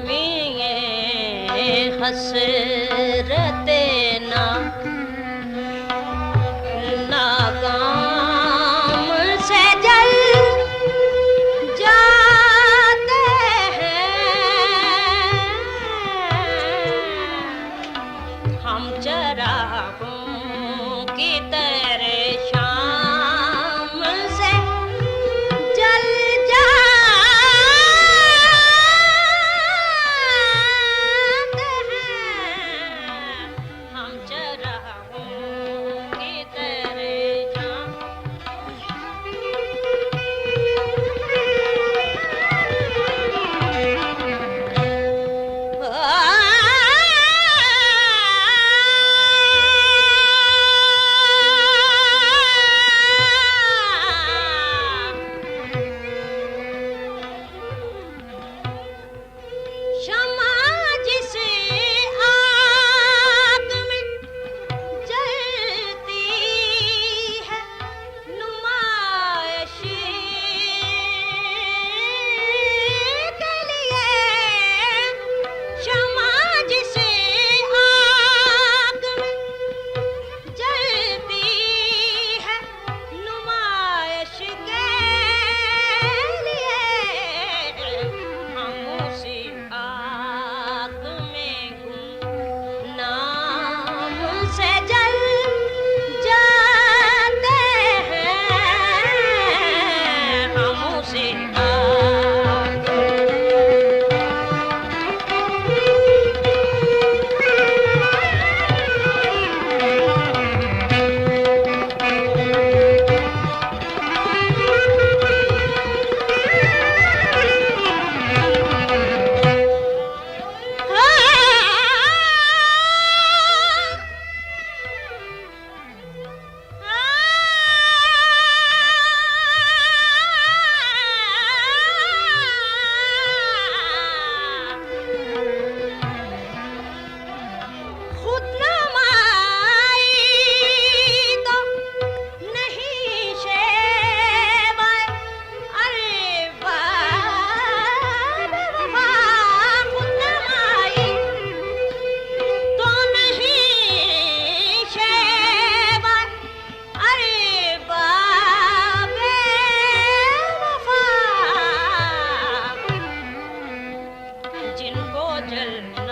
में हसरते ना नाकाम से जल जाते हैं हम चरागों की तरह शाम से जल जाते हैं हम चरागों की तरह शाम शमा जिस आग में जलती है नुमाइश के लिए शमा जिस आग में जलती है नुमाइश के लिए हम उसी आग में गुमनाम से जल जाते हैं हम उसी आग खुद नमाई तो नहीं शेवाए अरे बेवफा खुद नमाई तो नहीं शेवाए अरे बेवफा जिनको जलना